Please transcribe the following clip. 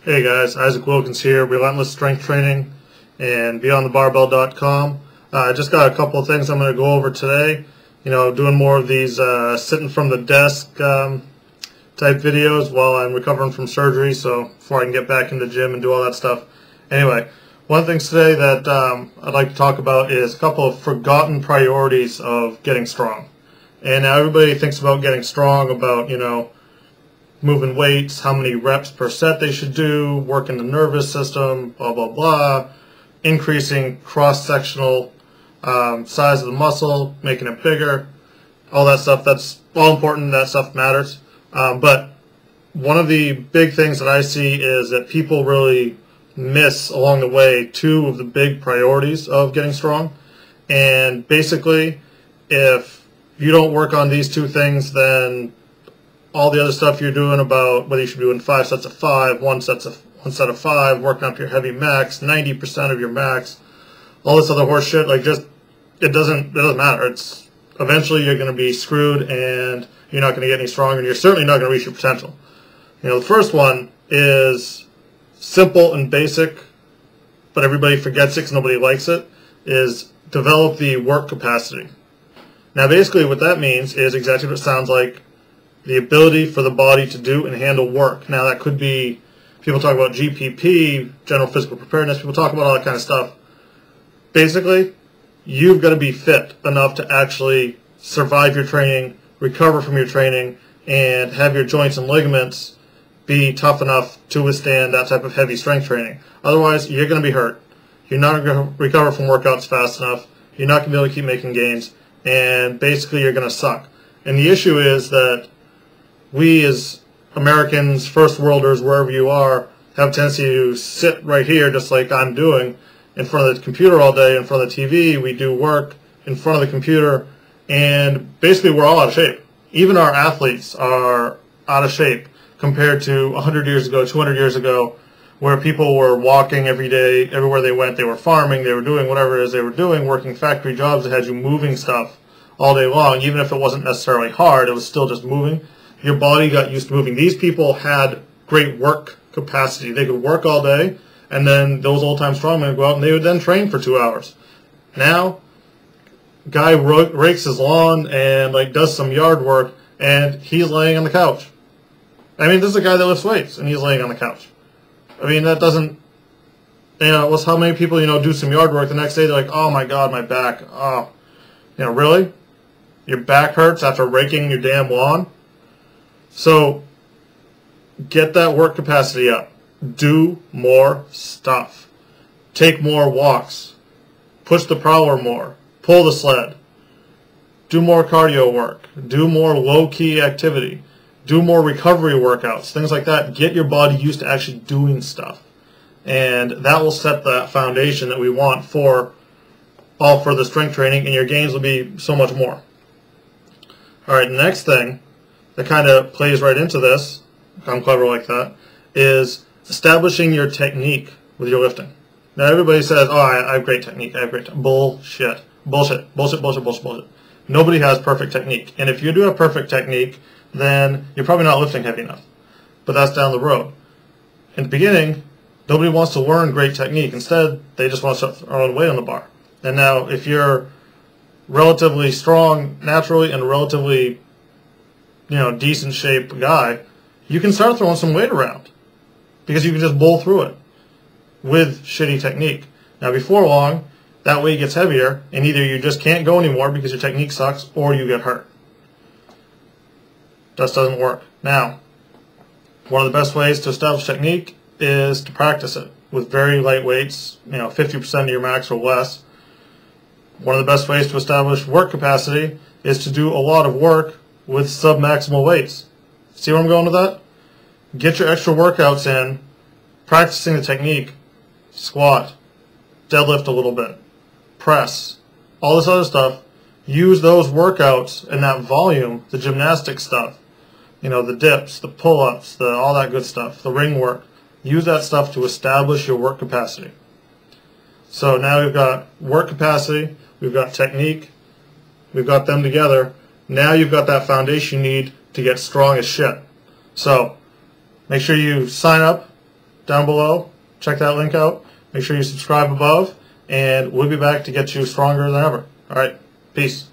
Hey guys, Isaac Wilkins here, Relentless Strength Training and BeyondTheBarbell.com. I just got a couple of things I'm going to go over today. Doing more of these sitting from the desk type videos while I'm recovering from surgery, so before I can get back in the gym and do all that stuff. Anyway, one of the things today that I'd like to talk about is a couple of forgotten priorities of getting strong. And now everybody thinks about getting strong, about, moving weights, how many reps per set they should do, working the nervous system, blah, blah, blah, increasing cross-sectional size of the muscle, making it bigger, all that stuff. That's all important. That stuff matters. But one of the big things that I see is that people really miss along the way two of the big priorities of getting strong. And basically, if you don't work on these two things, then all the other stuff you're doing about whether you should be doing 5 sets of 5, one set of 5, working up your heavy max, 90% of your max, all this other horse shit, it doesn't matter. It's eventually you're going to be screwed and you're not going to get any stronger, and you're certainly not going to reach your potential. The first one is simple and basic, but everybody forgets it because nobody likes it, is develop the work capacity. Now basically what that means is exactly what it sounds like: the ability for the body to do and handle work. Now that could be, people talk about GPP, general physical preparedness, people talk about all that kind of stuff. Basically, you've got to be fit enough to actually survive your training, recover from your training, and have your joints and ligaments be tough enough to withstand that type of heavy strength training. Otherwise, you're going to be hurt. You're not going to recover from workouts fast enough. You're not going to be able to keep making gains, and basically you're going to suck. And the issue is that we as Americans, first worlders, wherever you are, have a tendency to sit right here, just like I'm doing, in front of the computer all day, in front of the TV. We do work in front of the computer, and basically we're all out of shape. Even our athletes are out of shape compared to 100 years ago, 200 years ago, where people were walking every day, everywhere they went. They were farming, they were doing whatever it is they were doing, working factory jobs that had you moving stuff all day long. Even if it wasn't necessarily hard, it was still just moving. Your body got used to moving. These people had great work capacity. They could work all day, and then those old-time strongmen would go out and they would then train for 2 hours. Now, guy rakes his lawn and does some yard work, and he's laying on the couch. I mean, this is a guy that lifts weights, and he's laying on the couch. I mean, that doesn't, what's how many people, do some yard work the next day, they're like, oh my God, my back. Oh, really? Your back hurts after raking your damn lawn? So, get that work capacity up. Do more stuff. Take more walks. Push the prowler more. Pull the sled. Do more cardio work. Do more low-key activity. Do more recovery workouts. Things like that. Get your body used to actually doing stuff. And that will set that foundation that we want for all further strength training, and your gains will be so much more. Alright, the next thing that kind of plays right into this, I'm clever like that, is establishing your technique with your lifting. Now everybody says, oh, I have great technique, I have great technique. Bullshit. Bullshit. Bullshit, bullshit, bullshit, bullshit. Nobody has perfect technique. And if you do have perfect technique, then you're probably not lifting heavy enough. But that's down the road. In the beginning, nobody wants to learn great technique. Instead, they just want to start throwing weight on the bar. And now if you're relatively strong naturally and relatively decent shape guy, you can start throwing some weight around because you can just bowl through it with shitty technique. Now before long, that weight gets heavier, and either you just can't go anymore because your technique sucks, or you get hurt. Just doesn't work. Now, one of the best ways to establish technique is to practice it with very light weights, 50% of your max or less. One of the best ways to establish work capacity is to do a lot of work with sub-maximal weights. See where I'm going with that? Get your extra workouts in, practicing the technique, squat, deadlift a little bit, press, all this other stuff. Use those workouts in that volume, the gymnastic stuff, the dips, the pull-ups, all that good stuff, the ring work. Use that stuff to establish your work capacity. So now we've got work capacity, we've got technique, we've got them together. Now you've got that foundation you need to get strong as shit. So make sure you sign up down below. Check that link out. Make sure you subscribe above, and we'll be back to get you stronger than ever. All right, peace.